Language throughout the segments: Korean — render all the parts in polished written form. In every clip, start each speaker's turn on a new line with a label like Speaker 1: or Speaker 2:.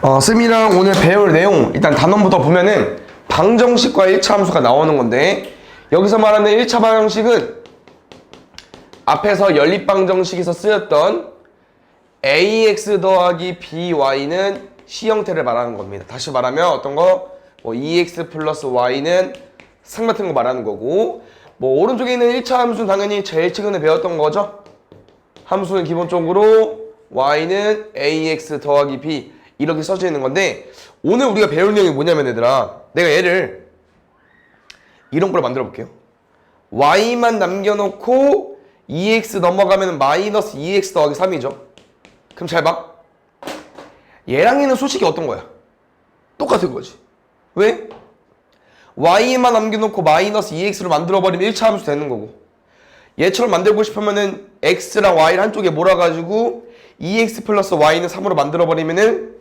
Speaker 1: 쌤이랑 오늘 배울 내용 일단 단원부터 보면은 방정식과 1차 함수가 나오는 건데, 여기서 말하는 1차 방정식은 앞에서 연립방정식에서 쓰였던 ax 더하기 by는 c 형태를 말하는 겁니다. 다시 말하면 어떤 거? 뭐 2x 플러스 y는 상 같은 거 말하는 거고, 뭐 오른쪽에 있는 1차 함수는 당연히 제일 최근에 배웠던 거죠. 함수는 기본적으로 y는 ax 더하기 b 이렇게 써져 있는 건데, 오늘 우리가 배울 내용이 뭐냐면 얘들아, 내가 얘를 이런 걸 만들어 볼게요. y만 남겨놓고 2x 넘어가면 마이너스 2x 더하기 3이죠. 그럼 잘 봐. 얘랑 얘는 솔직히 어떤 거야? 똑같은 거지. 왜? y만 남겨놓고 마이너스 2x로 만들어버리면 1차 함수 되는 거고, 얘처럼 만들고 싶으면은 x랑 y를 한쪽에 몰아가지고 2x 플러스 y는 3으로 만들어버리면은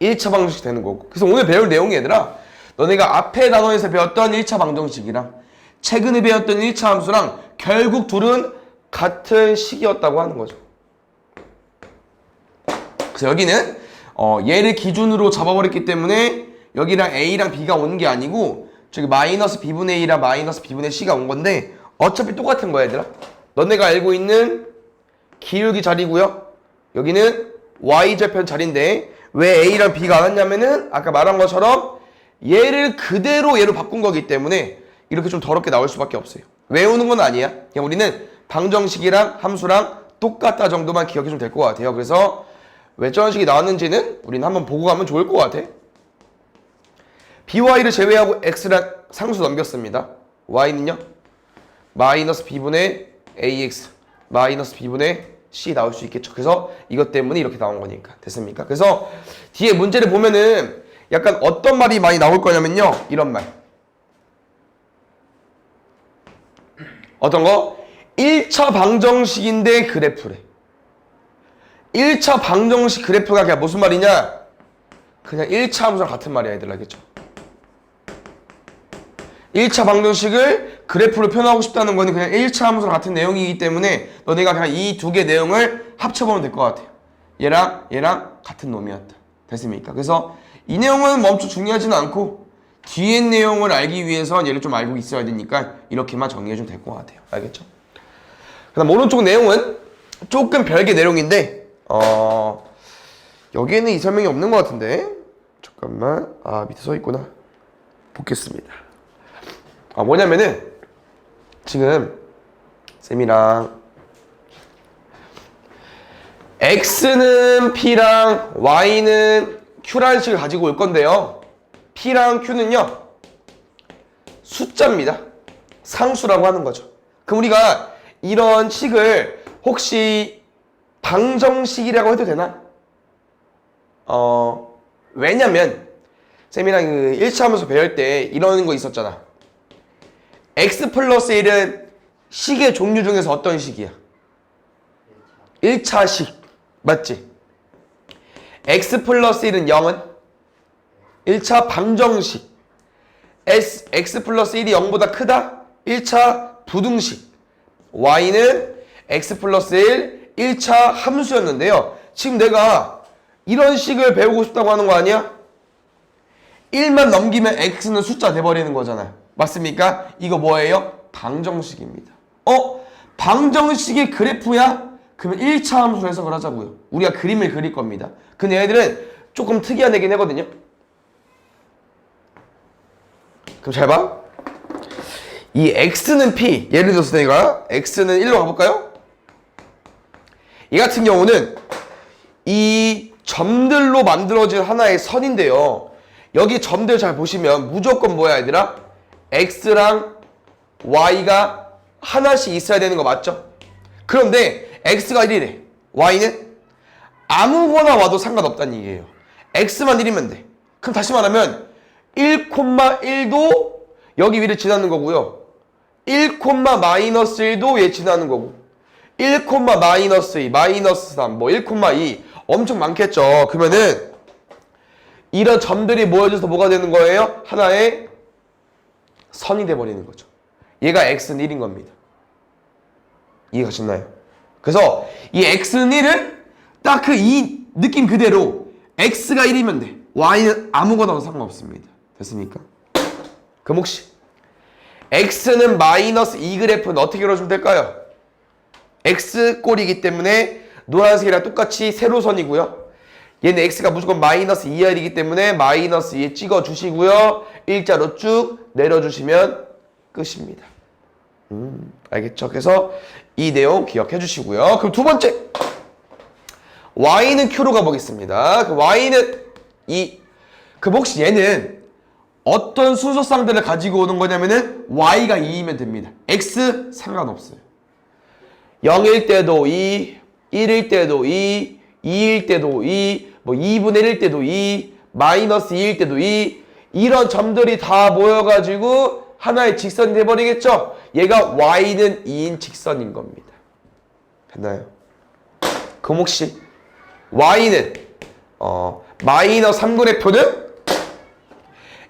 Speaker 1: 1차 방정식 되는 거고. 그래서 오늘 배울 내용이 얘들아, 너네가 앞에 단원에서 배웠던 1차 방정식이랑 최근에 배웠던 1차 함수랑 결국 둘은 같은 식이었다고 하는 거죠. 그래서 여기는 얘를 기준으로 잡아버렸기 때문에 여기랑 a랑 b가 오는 게 아니고 저기 마이너스 b분의 a랑 마이너스 b분의 c가 온 건데, 어차피 똑같은 거야 얘들아. 너네가 알고 있는 기울기 자리고요, 여기는 y절편 자리인데 왜 a랑 b가 안 왔냐면은 아까 말한 것처럼 얘를 그대로 얘로 바꾼 거기 때문에 이렇게 좀 더럽게 나올 수밖에 없어요. 외우는 건 아니야. 그냥 우리는 방정식이랑 함수랑 똑같다 정도만 기억해주면 될 것 같아요. 그래서 왜 저런 식이 나왔는지는 우리는 한번 보고 가면 좋을 것 같아. by를 제외하고 x랑 상수 넘겼습니다. y는요 마이너스 b분의 ax 마이너스 b분의 c 나올 수 있겠죠. 그래서 이것 때문에 이렇게 나온 거니까. 됐습니까? 그래서 뒤에 문제를 보면은 약간 어떤 말이 많이 나올 거냐면요, 이런 말. 어떤 거? 1차 방정식인데 그래프래. 1차 방정식 그래프가 그냥 무슨 말이냐? 그냥 1차 함수랑 같은 말이야 얘들. 알겠죠? 1차 방정식을 그래프로 표현하고 싶다는 거는 그냥 1차 함수랑 같은 내용이기 때문에 너네가 그냥 이 두 개 내용을 합쳐보면 될 것 같아요. 얘랑 같은 놈이었다. 됐습니까? 그래서 이 내용은 멈춰 중요하지는 않고 뒤에 내용을 알기 위해서 얘를 좀 알고 있어야 되니까 이렇게만 정리해주면 될 것 같아요. 알겠죠? 그 다음 오른쪽 내용은 조금 별개 내용인데 여기에는 이 설명이 없는 것 같은데, 잠깐만, 밑에 써있구나. 보겠습니다. 뭐냐면은 지금 쌤이랑 x는 p랑 y는 q라는 식을 가지고 올 건데요, p랑 q는요 숫자입니다. 상수라고 하는 거죠. 그럼 우리가 이런 식을 혹시 방정식이라고 해도 되나? 왜냐면 쌤이랑 그 1차 하면서 배울 때 이런 거 있었잖아. x 플러스 1은 식의 종류 중에서 어떤 식이야? 1차식. 맞지? x 플러스 1은 0은 1차 방정식. x 플러스 1이 0보다 크다? 1차 부등식. y는 x 플러스 1, 1차 함수였는데요. 지금 내가 이런 식을 배우고 싶다고 하는 거 아니야? 1만 넘기면 x는 숫자 돼버리는 거잖아요. 맞습니까? 이거 뭐예요? 방정식입니다. 방정식의 그래프야? 그러면 1차 함수로 해석을 하자고요. 우리가 그림을 그릴 겁니다. 근데 얘들은 조금 특이한 애긴 하거든요. 그럼 잘 봐. 이 x는 p, 예를 들어서 내가 x는 1로 가볼까요? 이 같은 경우는 이 점들로 만들어진 하나의 선인데요, 여기 점들 잘 보시면 무조건 뭐야 얘들아? x랑 y가 하나씩 있어야 되는 거 맞죠? 그런데 x가 1이래. y는 아무거나 와도 상관없다는 얘기예요. x만 1이면 돼. 그럼 다시 말하면 1,1도 여기 위를 지나는 거고요, 1, 마이너스 1도 얘 지나는 거고, 1, 마이너스 2, 마이너스 3, 뭐 1,2 엄청 많겠죠. 그러면은 이런 점들이 모여져서 뭐가 되는 거예요? 하나의 선이 돼버리는 거죠. 얘가 x는 1인 겁니다. 이해가 쉽나요? 그래서 이 x는 1을 딱 그 이 느낌 그대로 x가 1이면 돼. y는 아무거나 상관없습니다. 됐습니까? 그럼 혹시 x는 마이너스 2그래프는 어떻게 그려주면 될까요? x 꼴이기 때문에 노란색이랑 똑같이 세로선이고요. 얘는 x가 무조건 마이너스 2r이기 때문에 마이너스 2에 찍어주시고요. 일자로 쭉 내려주시면 끝입니다. 알겠죠? 그래서 이 내용 기억해 주시고요. 그럼 두 번째, y는 q로 가보겠습니다. 그 y는 그럼 혹시 얘는 어떤 순서쌍들을 가지고 오는 거냐면은 y가 2이면 됩니다. x 상관없어요. 0일 때도 2, 1일 때도 2, 2일 때도 2, 뭐 2분의 1일 때도 2, 마이너스 2일 때도 2, 이런 점들이 다 모여가지고 하나의 직선이 돼버리겠죠? 얘가 y는 2인 직선인 겁니다. 됐나요? 그럼 혹시 y는 마이너스 3분의 표는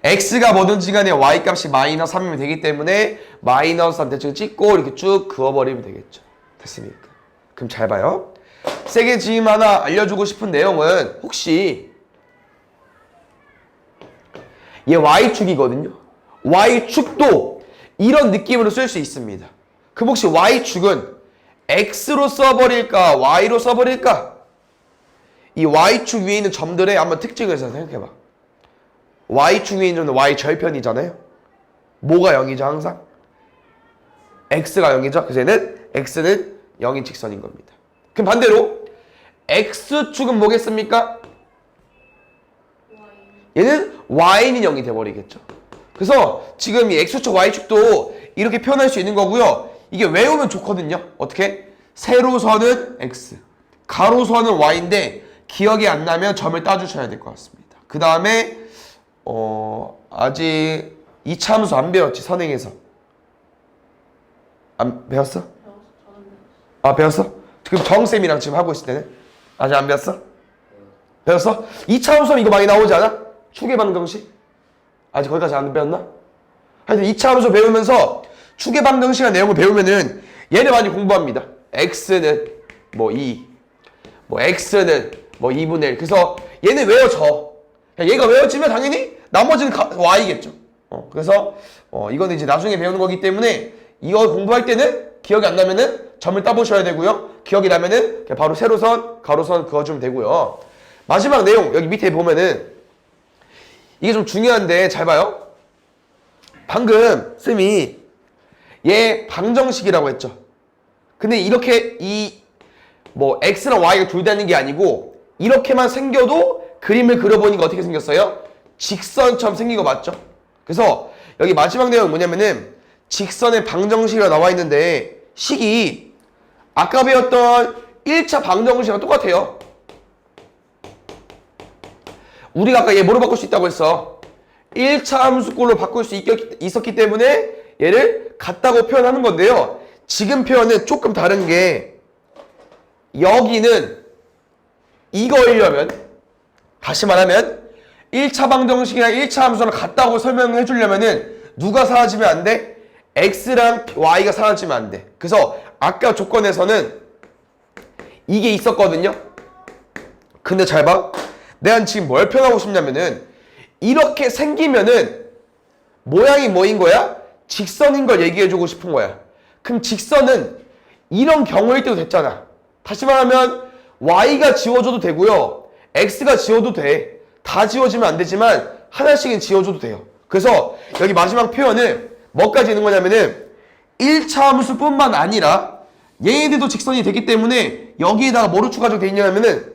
Speaker 1: x가 뭐든지 간에 y 값이 마이너스 3이면 되기 때문에 마이너스 3 대칭 찍고 이렇게 쭉 그어버리면 되겠죠. 됐습니까? 그럼 잘 봐요. 세게 지금 하나 알려주고 싶은 내용은 혹시 얘 y축이거든요. y축도 이런 느낌으로 쓸 수 있습니다. 그럼 혹시 y축은 x로 써버릴까 y로 써버릴까? 이 y축 위에 있는 점들의 한번 특징을 생각해봐. y축 위에 있는 y 절편이잖아요. 뭐가 0이죠 항상? x가 0이죠. 그래서 얘는 x는 0인 직선인 겁니다. 그럼 반대로 x축은 뭐겠습니까? 얘는 y는 0이 돼버리겠죠. 그래서 지금 이 x축 y축도 이렇게 표현할 수 있는 거고요. 이게 외우면 좋거든요. 어떻게? 세로선은 x, 가로선은 y인데 기억이 안 나면 점을 따주셔야 될 것 같습니다. 그 다음에 아직 이차 함수 안 배웠지, 선행에서. 안 배웠어? 아, 배웠어? 그럼 정쌤이랑 지금 하고 있을 때는? 아직 안 배웠어? 배웠어? 2차 함수는 이거 많이 나오지 않아? 축의 방정식? 아직 거기까지 안 배웠나? 하여튼 2차 함수 배우면서 축의 방정식의 내용을 배우면은 얘를 많이 공부합니다. x는 뭐 2, 뭐 x는 뭐 2분의 1. 그래서 얘는 외워져. 얘가 외워지면 당연히 나머지는 y겠죠. 그래서 이거는 이제 나중에 배우는 거기 때문에 이거 공부할 때는 기억이 안 나면은 점을 따보셔야 되고요. 기억이 나면은 그냥 바로 세로선, 가로선 그어주면 되고요. 마지막 내용 여기 밑에 보면은 이게 좀 중요한데 잘 봐요. 방금 쌤이 얘 방정식이라고 했죠. 근데 이렇게 뭐 x랑 y가 둘 다 있는 게 아니고 이렇게만 생겨도 그림을 그려보니까 어떻게 생겼어요? 직선처럼 생긴 거 맞죠? 그래서 여기 마지막 내용은 뭐냐면은 직선의 방정식이라 나와 있는데 식이 아까 배웠던 1차 방정식이랑 똑같아요. 우리가 아까 얘 뭐로 바꿀 수 있다고 했어? 1차 함수꼴로 바꿀 수 있었기 때문에 얘를 같다고 표현하는 건데요. 지금 표현은 조금 다른 게 여기는 이거이려면 다시 말하면 1차 방정식이랑 1차 함수랑 같다고 설명해 주려면은 누가 사라지면 안 돼? x랑 y가 사라지면 안 돼. 그래서 아까 조건에서는 이게 있었거든요. 근데 잘 봐. 내가 지금 뭘 표현하고 싶냐면은 이렇게 생기면은 모양이 뭐인 거야? 직선인 걸 얘기해주고 싶은 거야. 그럼 직선은 이런 경우일 때도 됐잖아. 다시 말하면 y가 지워줘도 되고요. x가 지워도 돼. 다 지워지면 안 되지만 하나씩은 지워줘도 돼요. 그래서 여기 마지막 표현은 뭐까지 있는 거냐면은 1차 함수뿐만 아니라 얘네들도 직선이 되기 때문에 여기에다가 뭐로 추가적으로 되어 있냐면은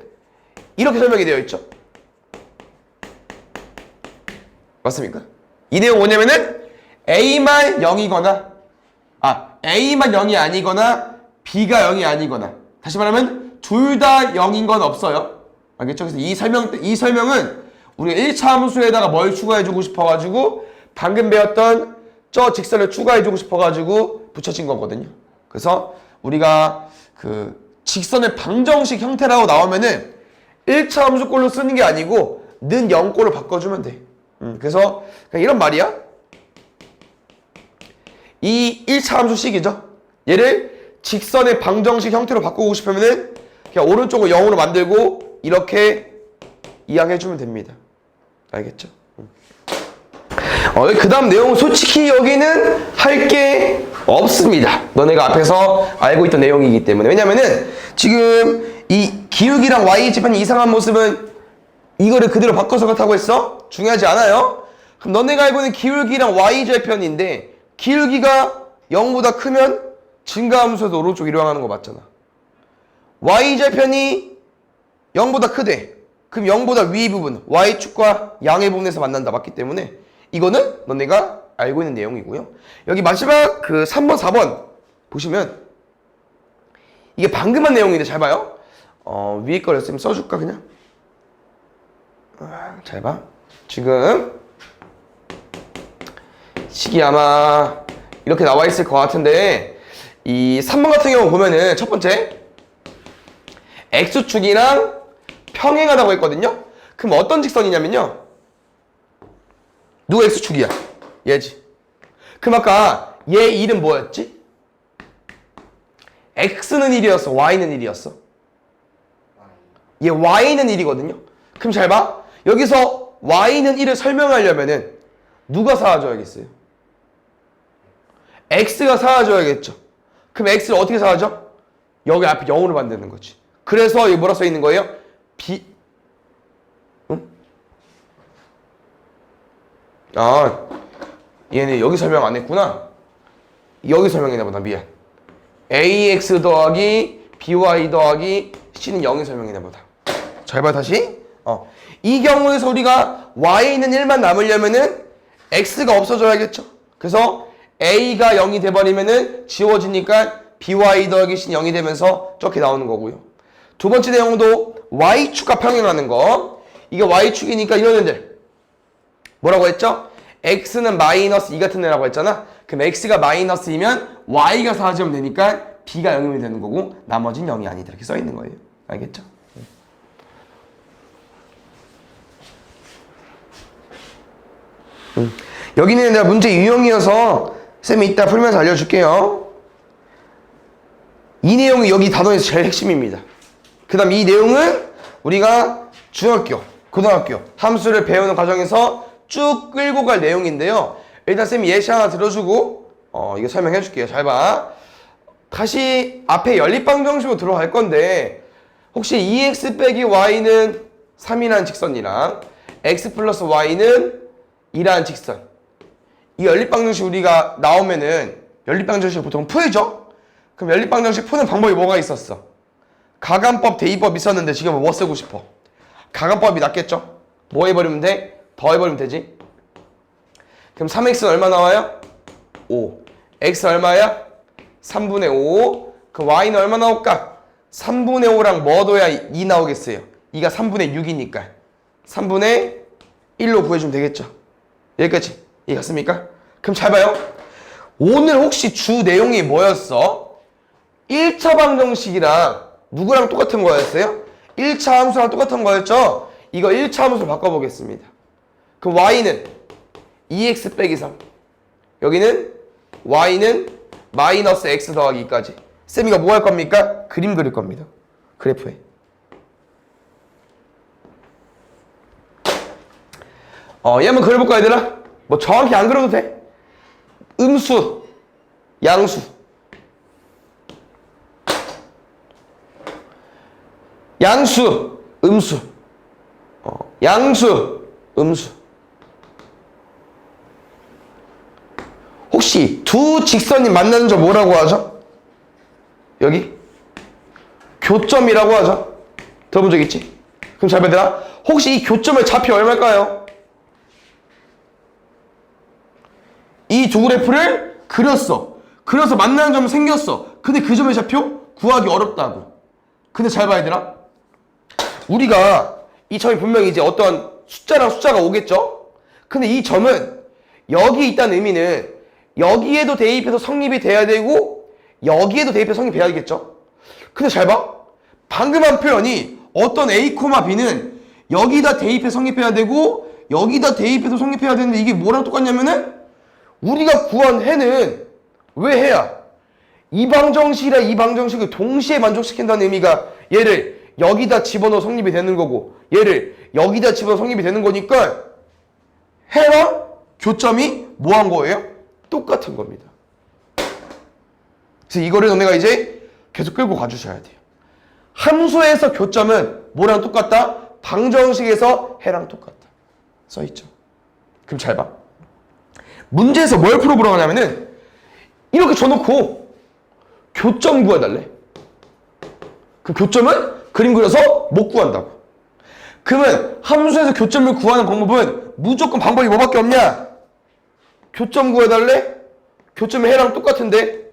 Speaker 1: 이렇게 설명이 되어 있죠. 맞습니까? 이 내용 뭐냐면은 A만 0이거나 A만 0이 아니거나 B가 0이 아니거나 다시 말하면 둘 다 0인 건 없어요. 알겠죠? 그래서 이 설명은 우리가 1차 함수에다가 뭘 추가해주고 싶어가지고 방금 배웠던 저 직선을 추가해주고 싶어가지고 붙여진 거거든요. 그래서 우리가 그 직선의 방정식 형태라고 나오면은 1차 함수꼴로 쓰는 게 아니고 는 0꼴로 바꿔주면 돼. 그래서 그냥 이런 말이야. 이 1차 함수식이죠. 얘를 직선의 방정식 형태로 바꾸고 싶으면은 그냥 오른쪽을 0으로 만들고 이렇게 이해해주면 됩니다. 알겠죠? 그 다음 내용은 솔직히 여기는 할 게 없습니다. 너네가 앞에서 알고 있던 내용이기 때문에. 왜냐면은 지금 이 기울기랑 y좌편이 이상한 모습은 이거를 그대로 바꿔서 그렇다고 했어? 중요하지 않아요. 그럼 너네가 알고 있는 기울기랑 y좌편인데 기울기가 0보다 크면 증가함수에서 오른쪽 이동하는 거 맞잖아. y좌편이 0보다 크대. 그럼 0보다 위 부분, y축과 양의 부분에서 만난다. 맞기 때문에 이거는 너네가 알고 있는 내용이고요. 여기 마지막 그 3번, 4번 보시면 이게 방금 한 내용인데 잘 봐요. 위에 거를 쌤 써줄까 그냥? 잘 봐. 지금 식이 아마 이렇게 나와 있을 것 같은데 이 3번 같은 경우 보면은 첫 번째 x축이랑 평행하다고 했거든요. 그럼 어떤 직선이냐면요. 누가 x축이야? 얘지. 그럼 아까 얘 이름 뭐였지? x는 1이었어? y는 1이었어? 얘 y는 1이거든요. 그럼 잘 봐. 여기서 y는 1을 설명하려면은 누가 사라져야겠어요? x가 사라져야겠죠. 그럼 x를 어떻게 사라져? 여기 앞에 0으로 만드는 거지. 그래서 여기 뭐라 써 있는 거예요? 응? 얘네 여기 설명 안 했구나. 여기 설명했나 보다. 미안. ax 더하기 by 더하기 c는 0이 설명했나 보다. 잘 봐 다시. 이 경우에서 우리가 y는 1만 남으려면은 x가 없어져야겠죠. 그래서 a가 0이 돼버리면은 지워지니까 by 더하기 c는 0이 되면서 저렇게 나오는 거고요. 두 번째 내용도 y축과 평행하는 거. 이게 y축이니까 이런 애들 뭐라고 했죠? x는 마이너스 2 같은 애라고 했잖아. 그럼 x가 마이너스이면 y가 사라지면 되니까 b가 0이면 되는 거고 나머지는 0이 아니다. 이렇게 써 있는 거예요. 알겠죠? 여기는 내가 문제 유형이어서 쌤이 이따 풀면서 알려줄게요. 이 내용이 여기 단원에서 제일 핵심입니다. 그 다음 이 내용은 우리가 중학교, 고등학교 함수를 배우는 과정에서 쭉 끌고 갈 내용인데요. 일단 쌤이 예시 하나 들어주고 이거 설명해 줄게요. 잘 봐. 다시 앞에 연립방정식으로 들어갈 건데 혹시 2x 빼기 y는 3이라는 직선이랑 x 플러스 y는 2라는 직선, 이 연립방정식 우리가 나오면은 연립방정식을 보통 풀죠? 그럼 연립방정식 푸는 방법이 뭐가 있었어? 가간법, 대입법 있었는데 지금 뭐 쓰고 싶어? 가간법이 낫겠죠? 뭐 해버리면 돼? 더 해버리면 되지? 그럼 3x는 얼마 나와요? 5. x 얼마야? 3분의 5. 그럼 y는 얼마 나올까? 3분의 5랑 뭐 둬야 2 나오겠어요? 2가 3분의 6이니까 3분의 1로 구해주면 되겠죠? 여기까지 이해갔습니까? 그럼 잘 봐요. 오늘 혹시 주 내용이 뭐였어? 1차 방정식이랑 누구랑 똑같은 거였어요? 1차 함수랑 똑같은 거였죠? 이거 1차 함수로 바꿔보겠습니다. 그럼 y는 2x 빼기 3. 여기는 y는 마이너스 x 더하기 2까지. 쌤 이거 뭐 할 겁니까? 그림 그릴 겁니다. 그래프에. 얘 한번 그려볼까 얘들아? 뭐 정확히 안 그려도 돼. 음수, 양수. 양수, 음수. 양수, 음수. 혹시 두 직선이 만나는 점 뭐라고 하죠? 여기? 교점이라고 하죠? 들어본 적 있지? 그럼 잘 봐, 얘들아. 혹시 이 교점의 좌표 얼마일까요? 이 두 그래프를 그렸어. 그려서 만나는 점이 생겼어. 근데 그 점의 좌표 구하기 어렵다고. 근데 잘 봐, 얘들아. 우리가 이 점이 분명히 이제 어떤 숫자랑 숫자가 오겠죠? 근데 이 점은 여기 있다는 의미는 여기에도 대입해서 성립이 돼야 되고 여기에도 대입해서 성립해야 되겠죠? 근데 잘 봐. 방금 한 표현이 어떤 A, B는 여기다 대입해서 성립해야 되고 여기다 대입해서 성립해야 되는데 이게 뭐랑 똑같냐면은 우리가 구한 해는 왜 해야? 이 방정식이랑 이 방정식을 동시에 만족시킨다는 의미가 얘를 여기다 집어넣어 성립이 되는 거고 얘를 여기다 집어서 성립이 되는 거니까 해랑 교점이 뭐 한 거예요? 똑같은 겁니다. 그래서 이거를 너네가 이제 계속 끌고 가주셔야 돼요. 함수에서 교점은 뭐랑 똑같다? 방정식에서 해랑 똑같다. 써있죠. 그럼 잘 봐. 문제에서 뭘 풀어보라고 하냐면은 이렇게 줘놓고 교점 구해달래. 그 교점은 그림 그려서 못 구한다고. 그러면 함수에서 교점을 구하는 방법은 무조건 방법이 뭐밖에 없냐? 교점 구해달래? 교점이 해랑 똑같은데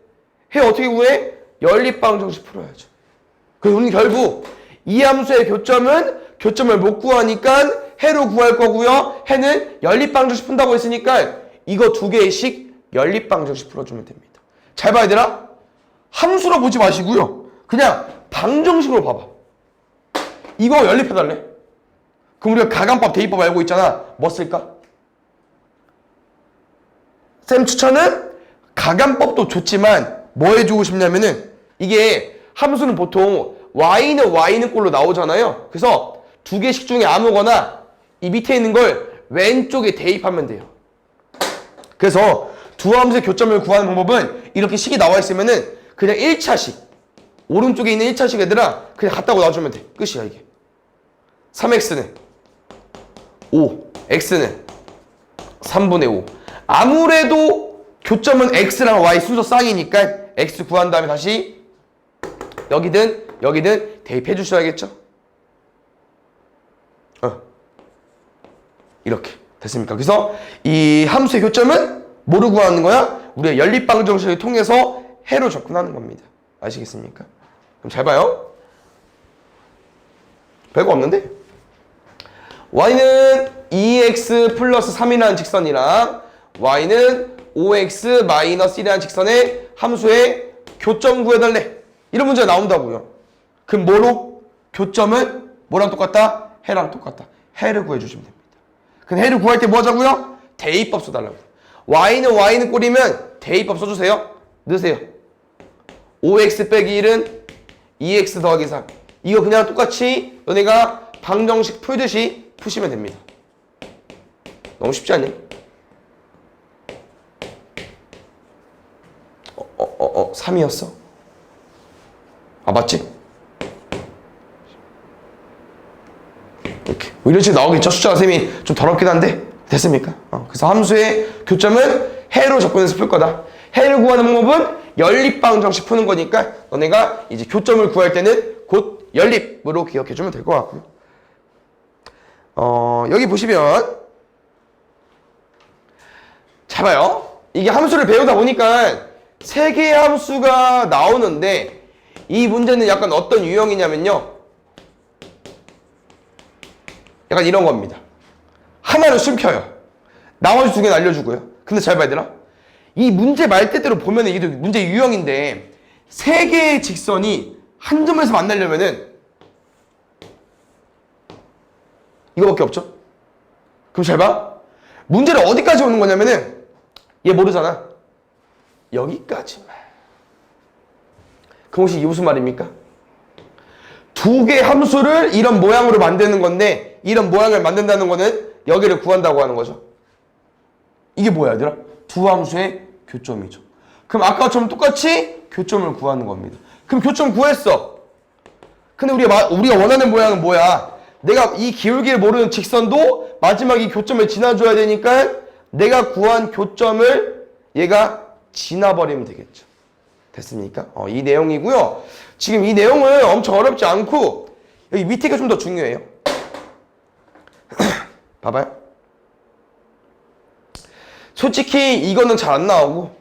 Speaker 1: 해 어떻게 구해? 연립방정식 풀어야죠. 그래서 우리는 결국 이 함수의 교점을 못 구하니까 해로 구할 거고요. 해는 연립방정식 푼다고 했으니까 이거 두 개씩 연립방정식 풀어주면 됩니다. 잘 봐 얘들아. 함수로 보지 마시고요. 그냥 방정식으로 봐봐. 이거 연립해달래. 그럼 우리가 가감법, 대입법 알고 있잖아. 뭐 쓸까? 쌤 추천은 가감법도 좋지만 뭐 해주고 싶냐면은 이게 함수는 보통 y는 꼴로 나오잖아요. 그래서 두 개씩 중에 아무거나 이 밑에 있는 걸 왼쪽에 대입하면 돼요. 그래서 두 함수의 교점을 구하는 방법은 이렇게 식이 나와 있으면은 그냥 1차식 오른쪽에 있는 1차식 얘들아 그냥 갖다 놔주면 돼. 끝이야 이게. 3x는 5, x는 3분의 5. 아무래도 교점은 x랑 y 순서 쌍이니까 x 구한 다음에 다시 여기든 대입해 주셔야겠죠? 이렇게 됐습니까? 그래서 이 함수의 교점은 뭐로 구하는 거야? 우리가 연립방정식을 통해서 해로 접근하는 겁니다. 아시겠습니까? 그럼 잘 봐요. 별거 없는데? y는 2x 플러스 3이라는 직선이랑 y는 5x 마이너스 1이라는 직선의 함수의 교점 구해달래. 이런 문제가 나온다고요. 그럼 뭐로? 교점은 뭐랑 똑같다? 해랑 똑같다. 해를 구해주시면 됩니다. 그럼 해를 구할 때 뭐 하자고요? 대입법 써달라고. y는 꼴이면 대입법 써주세요. 넣으세요. 5x 빼기 1은 2x 더하기 3. 이거 그냥 똑같이 너네가 방정식 풀듯이 푸시면 됩니다. 너무 쉽지 않니? 3이었어? 아 맞지? 이렇게 뭐 이런 식으로 나오겠죠? 숫자가 쌤이 좀 더럽긴 한데 됐습니까? 그래서 함수의 교점은 해로 접근해서 풀 거다. 해를 구하는 방법은 연립방정식 푸는 거니까 너네가 이제 교점을 구할 때는 곧 연립으로 기억해주면 될 것 같고요. 여기 보시면 잘 봐요. 이게 함수를 배우다 보니까 세 개의 함수가 나오는데 이 문제는 약간 어떤 유형이냐면요. 약간 이런 겁니다. 하나를 숨겨요. 나머지 두 개는 알려주고요. 근데 잘 봐야 되나? 이 문제 말대대로 보면 이게 문제 유형인데 세 개의 직선이 한 점에서 만나려면은 이거밖에 없죠? 그럼 잘 봐. 문제를 어디까지 오는 거냐면은 얘 모르잖아. 여기까지만. 그럼 혹시 이게 무슨 말입니까? 두 개의 함수를 이런 모양으로 만드는 건데 이런 모양을 만든다는 거는 여기를 구한다고 하는 거죠. 이게 뭐야 얘들아? 두 함수의 교점이죠. 그럼 아까처럼 똑같이 교점을 구하는 겁니다. 그럼 교점 구했어. 근데 우리가 원하는 모양은 뭐야? 내가 이 기울기를 모르는 직선도 마지막 이 교점을 지나줘야 되니까 내가 구한 교점을 얘가 지나버리면 되겠죠. 됐습니까? 이 내용이고요. 지금 이 내용은 엄청 어렵지 않고 여기 밑에가 좀 더 중요해요. 봐봐요. 솔직히 이거는 잘 안 나오고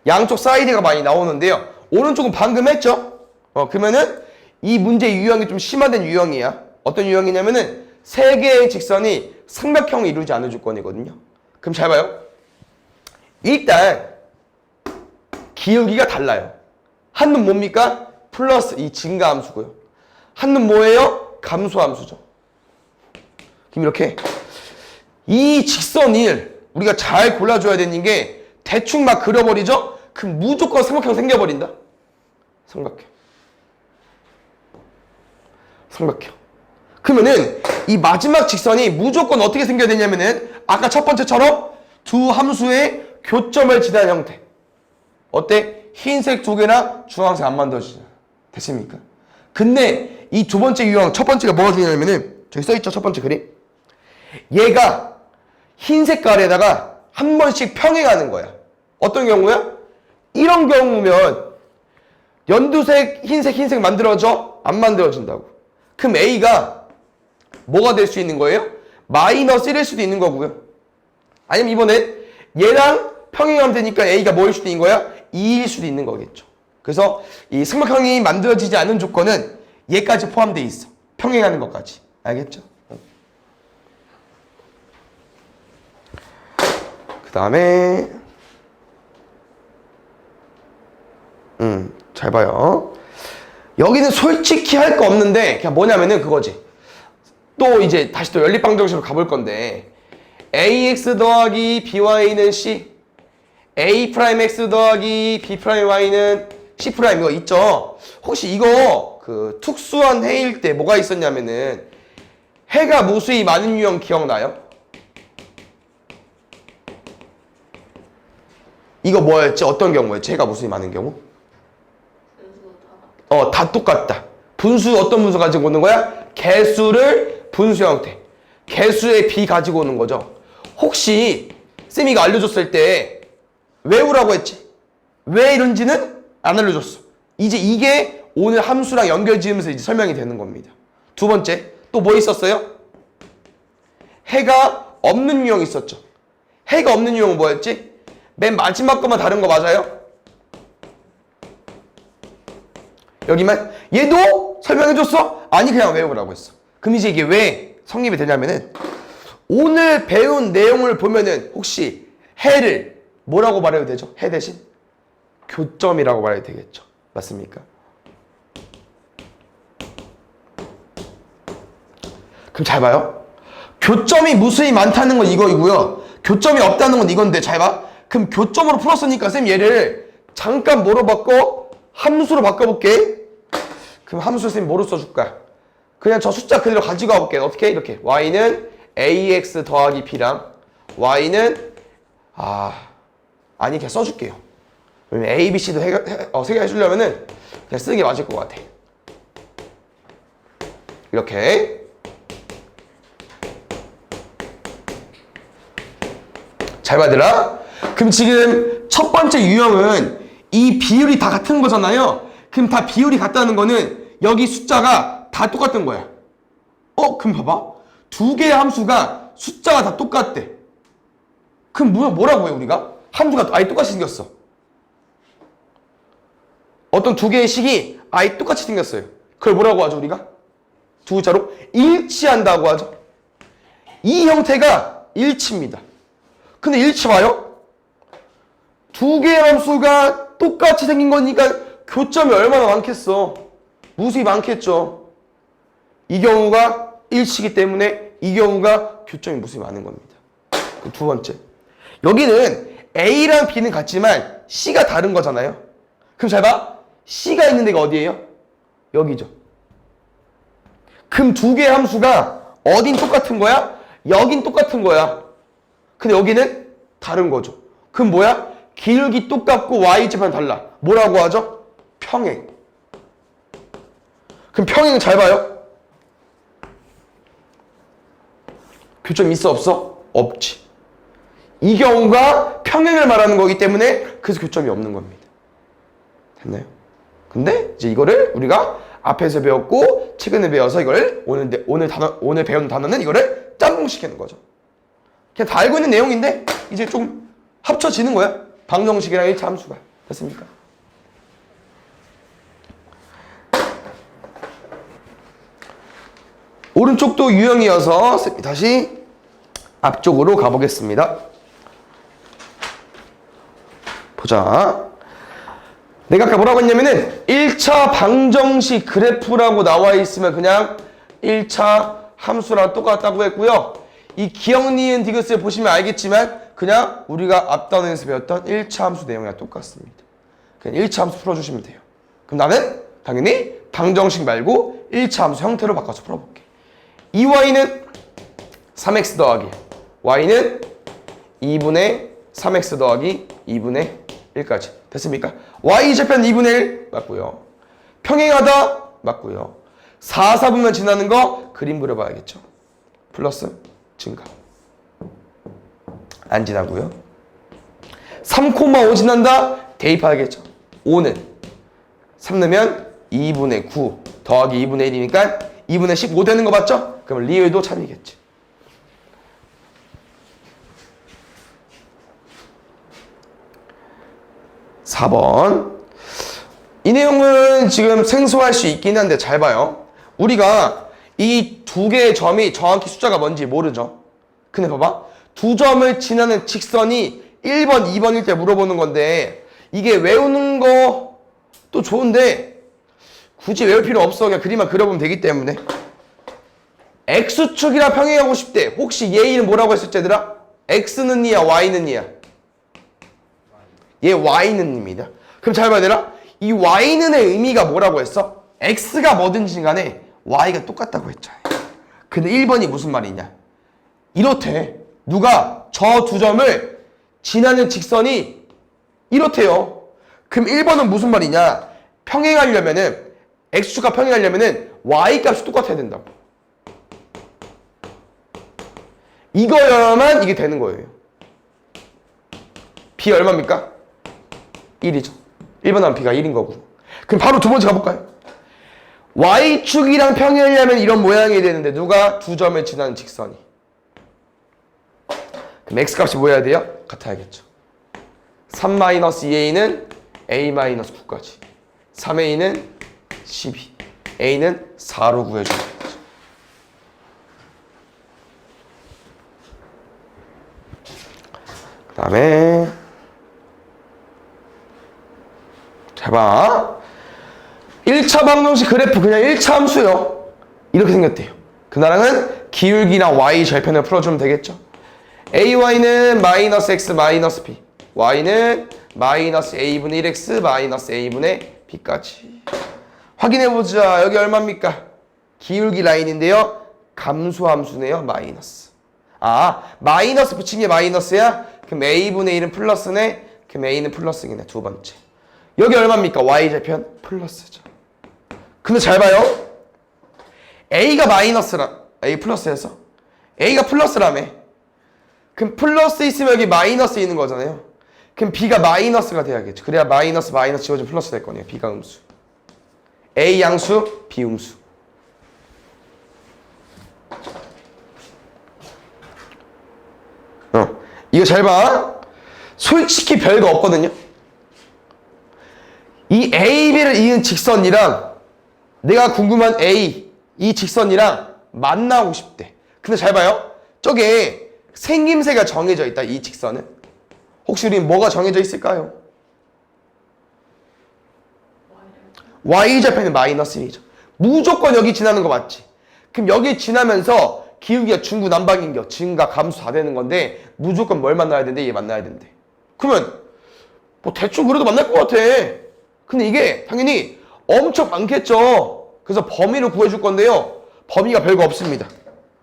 Speaker 1: 양쪽 사이드가 많이 나오는데요. 오른쪽은 방금 했죠? 그러면은 이 문제 유형이 좀 심화된 유형이야. 어떤 유형이냐면은 세 개의 직선이 삼각형을 이루지 않은 조건이거든요. 그럼 잘 봐요. 일단 기울기가 달라요. 한눈 뭡니까? 플러스 이 증가함수고요. 한눈 뭐예요? 감소함수죠. 그럼 이렇게 이 직선을 우리가 잘 골라줘야 되는 게 대충 막 그려버리죠? 그럼 무조건 삼각형 생겨버린다. 삼각형. 그러면은 이 마지막 직선이 무조건 어떻게 생겨야 되냐면은 아까 첫 번째처럼 두 함수의 교점을 지나는 형태. 어때? 흰색 두 개나 주황색 안 만들어지잖아. 됐습니까? 근데 이 두 번째 유형, 첫 번째가 뭐가 중요하냐면은 저기 써있죠, 첫 번째 그림. 얘가 흰 색깔에다가 한 번씩 평행하는 거야. 어떤 경우야? 이런 경우면 연두색, 흰색 만들어져? 안 만들어진다고. 그럼 A가 뭐가 될 수 있는 거예요? 마이너스 1일 수도 있는 거고요. 아니면 이번엔 얘랑 평행하면 되니까 A가 뭐일 수도 있는 거야? 2일 수도 있는 거겠죠. 그래서 이 삼각형이 만들어지지 않는 조건은 얘까지 포함되어 있어. 평행하는 것까지. 알겠죠? 그 다음에 잘 봐요. 여기는 솔직히 할 거 없는데 그냥 뭐냐면은 그거지. 또 이제 다시 또 연립방정식으로 가볼 건데 ax 더하기 by는 c, a'x 더하기 b'y는 c' 이거 있죠? 혹시 이거 그 특수한 해일 때 뭐가 있었냐면은 해가 무수히 많은 유형 기억나요? 이거 뭐였지? 어떤 경우였지? 해가 무수히 많은 경우? 다 똑같다. 분수 어떤 분수 가지고 오는 거야? 개수를 분수 형태. 개수의 b 가지고 오는 거죠. 혹시 쌤이 이거 알려줬을 때 외우라고 했지? 왜 이런지는 안 알려줬어. 이제 이게 오늘 함수랑 연결 지으면서 이제 설명이 되는 겁니다. 두 번째, 또 뭐 있었어요? 해가 없는 유형이 있었죠. 해가 없는 유형은 뭐였지? 맨 마지막 것만 다른 거 맞아요? 여기만? 얘도 설명해줬어? 아니 그냥 외우라고 했어. 그럼 이제 이게 왜 성립이 되냐면은 오늘 배운 내용을 보면은 혹시 해를 뭐라고 말해도 되죠? 해 대신? 교점이라고 말해도 되겠죠. 맞습니까? 그럼 잘 봐요. 교점이 무수히 많다는 건 이거이고요. 교점이 없다는 건 이건데 잘 봐. 그럼 교점으로 풀었으니까 쌤 얘를 잠깐 뭐로 바꿔? 함수로 바꿔볼게. 그럼 함수 쌤 뭐로 써줄까? 그냥 저 숫자 그대로 가지고 와볼게. 어떻게? 이렇게 y는 ax 더하기 b랑 y는 아니 그냥 써줄게요. 왜냐면 a, b, c도 세 개 해주려면은 그냥 쓰는 게 맞을 것 같아. 이렇게 잘 봐들아. 그럼 지금 첫 번째 유형은 이 비율이 다 같은 거잖아요. 그럼 다 비율이 같다는 거는 여기 숫자가 다 똑같은 거야. 그럼 봐봐. 두 개의 함수가 숫자가 다 똑같대. 그럼 뭐라고 해 우리가? 함수가 아예 똑같이 생겼어. 어떤 두 개의 식이 아예 똑같이 생겼어요. 그걸 뭐라고 하죠 우리가? 두 글자로 일치한다고 하죠. 이 형태가 일치입니다. 근데 일치 봐요. 두 개의 함수가 똑같이 생긴 거니까 교점이 얼마나 많겠어. 무수히 많겠죠. 이 경우가 일치이기 때문에 이 경우가 교점이 무수히 많은 겁니다. 두 번째. 여기는 A랑 B는 같지만 C가 다른 거잖아요. 그럼 잘 봐. C가 있는 데가 어디예요? 여기죠. 그럼 두 개의 함수가 어딘 똑같은 거야? 여긴 똑같은 거야. 근데 여기는 다른 거죠. 그럼 뭐야? 기울기 똑같고 y제만 달라. 뭐라고 하죠? 평행. 그럼 평행은 잘 봐요. 교점 있어 없어? 없지. 이 경우가 평행을 말하는 거기 때문에 그래서 교점이 없는 겁니다. 됐나요? 근데 이제 이거를 우리가 앞에서 배웠고 최근에 배워서 이걸 오늘 배운 단어는 이거를 짬뽕시키는 거죠. 그냥 다 알고 있는 내용인데 이제 좀 합쳐지는 거야. 방정식이랑 1차 함수가. 됐습니까? 오른쪽도 유형이어서 다시 앞쪽으로 가보겠습니다. 보자. 내가 아까 뭐라고 했냐면은 1차 방정식 그래프라고 나와 있으면 그냥 1차 함수랑 똑같다고 했고요. 이 기억, 니은, 디귿을 보시면 알겠지만 그냥 우리가 앞단에서 배웠던 1차 함수 내용이랑 똑같습니다. 그냥 1차 함수 풀어주시면 돼요. 그럼 나는 당연히 방정식 말고 1차 함수 형태로 바꿔서 풀어볼게. 이 y는 3x 더하기 y는 2분의 3x 더하기 2분의 1까지 됐습니까? y좌편 2분의 1 맞고요. 평행하다 맞고요. 4, 4분면 지나는 거 그림 그려봐야겠죠. 플러스 증가 안 지나고요. 3,5 지난다 대입하겠죠. 5는 3 넣으면 2분의 9 더하기 2분의 1이니까 2분의 15 되는 거 맞죠? 그럼 리을도 참이겠지. (4번) 이 내용은 지금 생소할 수 있긴 한데 잘 봐요. 우리가 이 두 개의 점이 정확히 숫자가 뭔지 모르죠. 근데 봐봐. 두 점을 지나는 직선이 1번, 2번일 때 물어보는 건데 이게 외우는 것도 좋은데 굳이 외울 필요 없어. 그냥 그림만 그려보면 되기 때문에 X축이랑 평행하고 싶대. 혹시 얘 이름 뭐라고 했었지 얘들아? X는 니야 Y는 니야? 얘 Y는 입니다. 그럼 잘 봐야 되나? 이 Y는의 의미가 뭐라고 했어? X가 뭐든지 간에 Y가 똑같다고 했잖아요. 근데 1번이 무슨 말이냐? 이렇대. 누가 저 두 점을 지나는 직선이 이렇대요. 그럼 1번은 무슨 말이냐? 평행하려면은 X축과 평행하려면은 Y 값이 똑같아야 된다고. 이거여야만 이게 되는 거예요. B 얼마입니까? 1이죠. 1번 하면 B가 1인 거고. 그럼 바로 두 번째 가볼까요? Y축이랑 평행하려면 이런 모양이 되는데 누가 두 점을 지나는 직선이. 그럼 X값이 뭐 해야 돼요? 같아야겠죠. 3-2a는 a-9까지 3a는 12 a는 4로 구해줘야 되겠죠. 그 다음에 잘 봐. 1차 방정식 그래프 그냥 1차 함수요. 이렇게 생겼대요. 그 나랑은 기울기랑 y 절편을 풀어주면 되겠죠. ay는 마이너스 x 마이너스 b y는 마이너스 a분의 1x 마이너스 a분의 b까지. 확인해보자. 여기 얼마입니까? 기울기 라인인데요. 감소함수네요. 마이너스. 아, 마이너스 붙인 게 마이너스야? 그럼 a분의 1은 플러스네. 그럼 a는 플러스이네. 두 번째. 여기 얼마입니까? y절편 플러스죠. 근데 잘 봐요. a가 마이너스라 a 플러스에서 a가 플러스라며. 그럼 플러스 있으면 여기 마이너스 있는 거잖아요. 그럼 b가 마이너스가 돼야겠죠. 그래야 마이너스 마이너스 지워지면 플러스 될 거네요. b가 음수. a 양수, b 음수. 이거 잘 봐. 솔직히 별거 없거든요. 이 a, b를 이은 직선이랑 내가 궁금한 a, 이 직선이랑 만나고 싶대. 근데 잘 봐요. 저게 생김새가 정해져 있다. 이 직선은. 혹시 우린 뭐가 정해져 있을까요? y좌편은 마이너스 1이죠. 무조건 여기 지나는 거 맞지? 그럼 여기 지나면서 기울기가 중구난방인겨. 증가, 감소 다 되는 건데 무조건 뭘 만나야 된대? 얘 만나야 된대. 그러면 뭐 대충 그래도 만날 것 같아. 근데 이게 당연히 엄청 많겠죠. 그래서 범위를 구해줄 건데요. 범위가 별거 없습니다.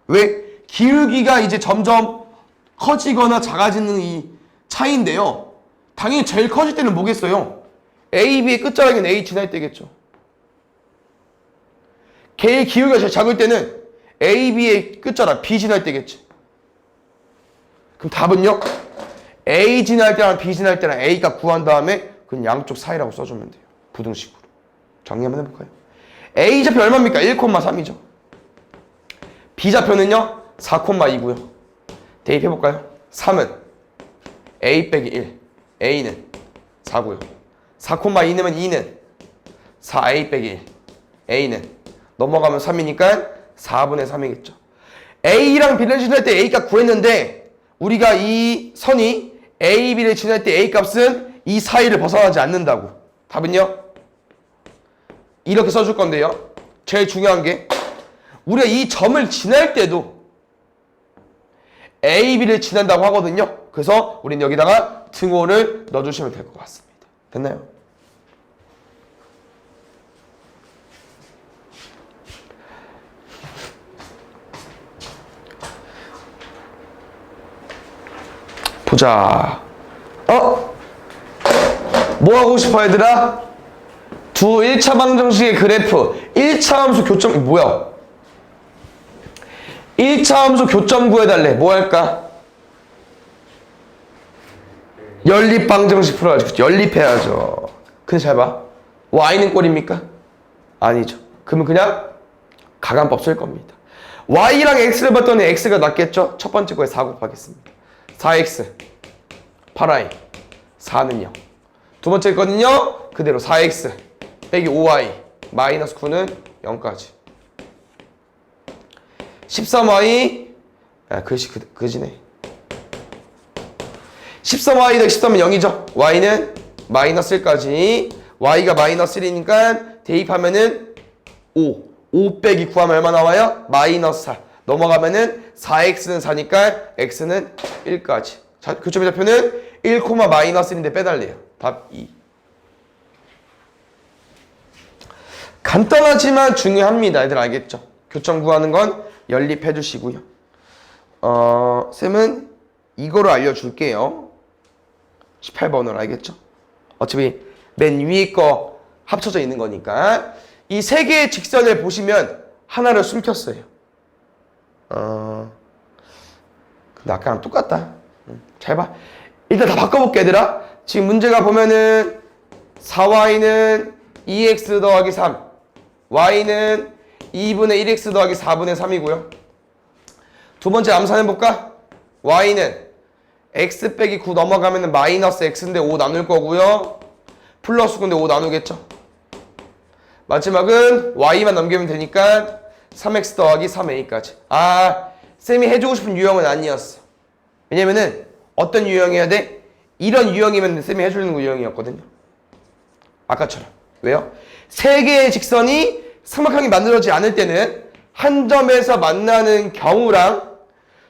Speaker 1: 왜? 기울기가 이제 점점 커지거나 작아지는 이 차이인데요. 당연히 제일 커질 때는 뭐겠어요? A, B의 끝자락인 A 지날 때겠죠. 걔의 기울기가 제일 작을 때는 A, B의 끝자락 B 지날 때겠지. 그럼 답은요? A 지날 때랑 B 지날 때랑 A가 구한 다음에 그건 양쪽 사이라고 써주면 돼요. 부등식으로. 정리 한번 해볼까요? A좌표 얼마입니까? 1,3이죠. B좌표는요? 4,2고요. 대입해볼까요? 3은 A 빼기 1. A는 4고요. 4,2 넣으면 2는 4A 빼기 1. A는 넘어가면 3이니까 4분의 3이겠죠. A랑 B를 지날 때 A값 구했는데 우리가 이 선이 A, B를 지날 때 A값은 이 사이를 벗어나지 않는다고. 답은요? 이렇게 써줄 건데요. 제일 중요한 게 우리가 이 점을 지날 때도 A, B를 지난다고 하거든요. 그래서 우린 여기다가 등호를 넣어주시면 될 것 같습니다. 됐나요? 보자. 뭐 하고 싶어 얘들아? 두 1차 방정식의 그래프 1차 함수 교점 뭐야? 1차 함수 교점 구해달래. 뭐 할까? 연립 방정식 풀어야지. 연립해야죠. 근데 잘 봐. y는 꼴입니까? 아니죠. 그러면 그냥 가간법 쓸 겁니다. y랑 x를 봤더니 x가 낫겠죠? 첫 번째 거에 4 곱하겠습니다. 4x 8y 4는요. 두 번째 거는요. 그대로 4x 빼기 5y 마이너스 9는 0까지. 13y 글씨 그지네. 13y 더하기 13은 0이죠. y는 마이너스 1까지. y가 마이너스 1이니까 대입하면은 5 빼기 9 하면 얼마 나와요? 마이너스 4. 넘어가면은 4x는 4니까 x는 1까지. 자, 교점의 좌표는 1, 마이너스 1인데 빼달래요. 답 2. 간단하지만 중요합니다. 애들 알겠죠? 교점 구하는 건 연립해 주시고요. 쌤은 이거를 알려줄게요. 18번을 알겠죠? 어차피 맨 위에 거 합쳐져 있는 거니까. 이 세 개의 직선을 보시면 하나를 숨겼어요. 근데 아까랑 똑같다. 잘 봐. 일단 다 바꿔볼게 얘들아. 지금 문제가 보면은 4y는 2x 더하기 3 y는 2분의 1x 더하기 4분의 3이고요. 두 번째 암산해볼까? y는 x 빼기 9 넘어가면은 마이너스 x인데 5 나눌 거고요. 플러스 9인데 5 나누겠죠. 마지막은 y만 넘기면 되니까 3x 더하기 3a까지. 쌤이 해주고 싶은 유형은 아니었어. 왜냐면은 어떤 유형이어야 돼? 이런 유형이면 쌤이 해주는 유형이었거든요. 아까처럼. 왜요? 세 개의 직선이 삼각형이 만들어지지 않을 때는 한 점에서 만나는 경우랑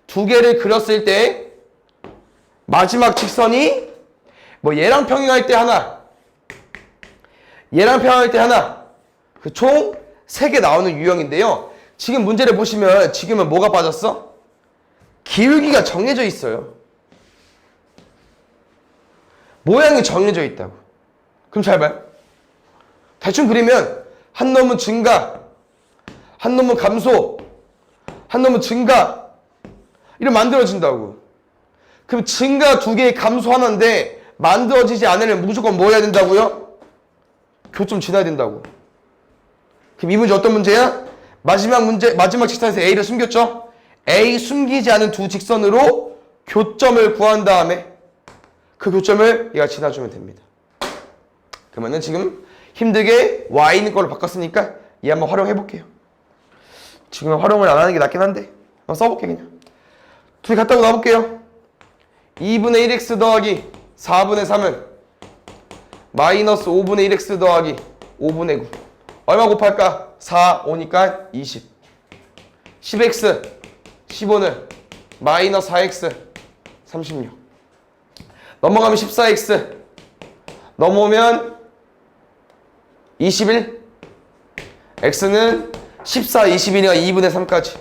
Speaker 1: 두 개를 그렸을 때 마지막 직선이 뭐 얘랑 평행할 때 하나, 얘랑 평행할 때 하나, 그 총 3개 나오는 유형인데요. 지금 문제를 보시면 지금은 뭐가 빠졌어? 기울기가 정해져 있어요. 모양이 정해져 있다고. 그럼 잘 봐요. 대충 그리면 한 놈은 증가, 한 놈은 감소, 한 놈은 증가 이렇게 만들어진다고. 그럼 증가 2개, 감소 하나인데 만들어지지 않으면 무조건 뭐 해야 된다고요? 교점 지나야 된다고. 그럼 이 문제 어떤 문제야? 마지막 직선에서 A를 숨겼죠? A 숨기지 않은 두 직선으로 교점을 구한 다음에 그 교점을 얘가 지나주면 됩니다. 그러면은 지금 힘들게 y 있는 걸로 바꿨으니까 얘 한번 활용해 볼게요. 지금 활용을 안 하는 게 낫긴 한데 한번 써볼게 그냥. 둘이 같다고 놔볼게요. 2분의 1x 더하기 4분의 3은 마이너스 5분의 1x 더하기 5분의 9 얼마 곱할까? 4, 5니까 20 10x 15는 마이너스 4x 36 넘어가면 14x 넘어오면 21 x는 14, 21이니까 2분의 3까지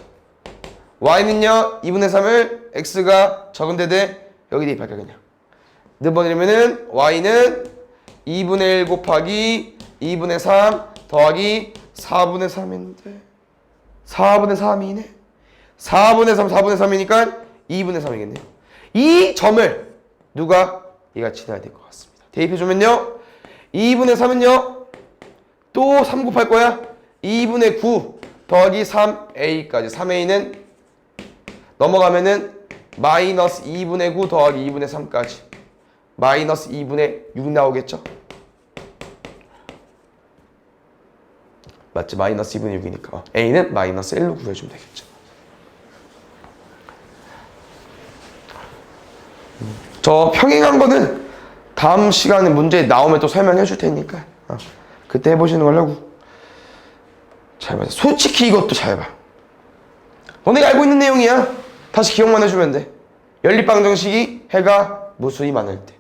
Speaker 1: y는요 2분의 3을 x가 적은데대 여기 대입할까 그냥 넣어버리면은 y는 2분의 1 곱하기 2분의 3 더하기 4분의 3인데 4분의 3이네 4분의 3, 4분의 3이니까 2분의 3이겠네요. 이 점을 누가 얘가 지나야 될 것 같습니다. 대입해주면요 2분의 3은요 또 3 곱할 거야 2분의 9 더하기 3a까지 3a는 넘어가면은 마이너스 2분의 9 더하기 2분의 3까지 마이너스 2분의 6 나오겠죠? 맞지? 마이너스 2분의 6이니까 a는 마이너스 1로 구해주면 되겠죠. 저 평행한 거는 다음 시간에 문제 나오면 또 설명해 줄 테니까 그때 해보시는 걸로. 잘 봐. 솔직히 이것도 잘 봐. 너네가 알고 있는 내용이야. 다시 기억만 해주면 돼. 연립방정식이 해가 무수히 많을 때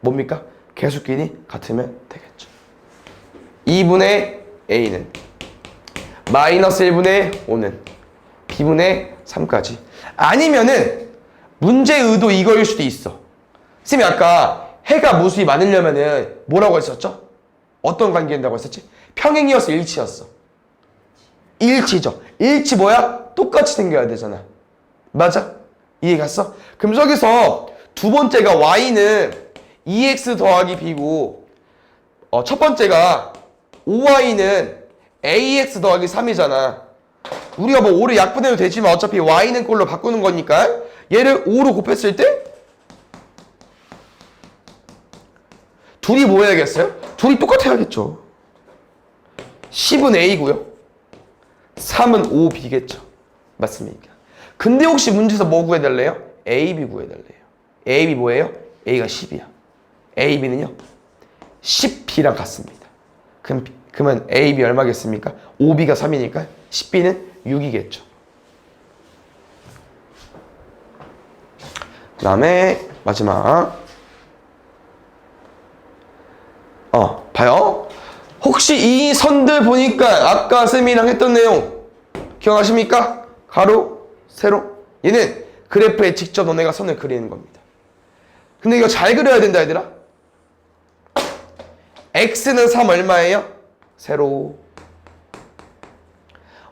Speaker 1: 뭡니까? 개수끼리 같으면 되겠죠. 2분의 a는 마이너스 1분의 5는 b분의 3까지 아니면은 문제 의도 이거일 수도 있어. 쌤이 아까 해가 무수히 많으려면은 뭐라고 했었죠? 어떤 관계 된다고 했었지? 평행이었어, 일치였어? 일치죠. 일치 뭐야? 똑같이 생겨야 되잖아. 맞아? 이해 갔어? 그럼 저기서 두 번째가 y는 2x 더하기 b고 첫 번째가 5y는 ax 더하기 3이잖아. 우리가 뭐 5를 약분해도 되지만 어차피 y는 꼴로 바꾸는 거니까 얘를 5로 곱했을 때 둘이 뭐 해야겠어요? 둘이 똑같아야겠죠. 10은 a고요. 3은 5b겠죠. 맞습니까? 근데 혹시 문제에서 뭐 구해달래요? ab 구해달래요. ab 뭐예요? a가 10이야. ab는요? 10b랑 같습니다. 그러면 ab 얼마겠습니까? 5b가 3이니까 10b는 6이겠죠. 그 다음에 마지막 봐요. 혹시 이 선들 보니까 아까 쌤이랑 했던 내용 기억하십니까? 가로, 세로. 얘는 그래프에 직접 너네가 선을 그리는 겁니다. 근데 이거 잘 그려야 된다 얘들아. x는 3 얼마예요? 세로.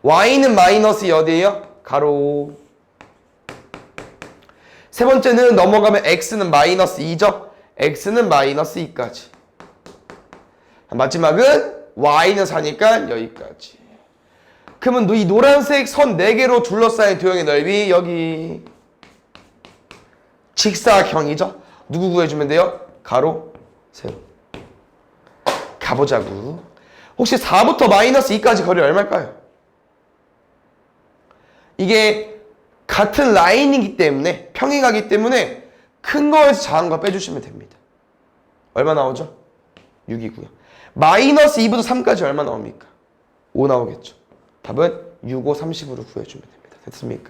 Speaker 1: y는 마이너스 어디예요? 가로. 세 번째는 넘어가면 x는 마이너스 2죠? x는 마이너스 2까지. 마지막은 y는 4니까 여기까지. 그러면 이 노란색 선 4개로 둘러싸인 도형의 넓이 여기 직사각형이죠? 누구 구해주면 돼요? 가로, 세로. 가보자고. 혹시 4부터 마이너스 2까지 거리 얼마일까요? 이게 같은 라인이기 때문에 평행하기 때문에 큰 거에서 작은 거 빼주시면 됩니다. 얼마 나오죠? 6이고요. 마이너스 2부터 3까지 얼마 나옵니까? 5 나오겠죠. 답은 6, 5, 30으로 구해주면 됩니다. 됐습니까?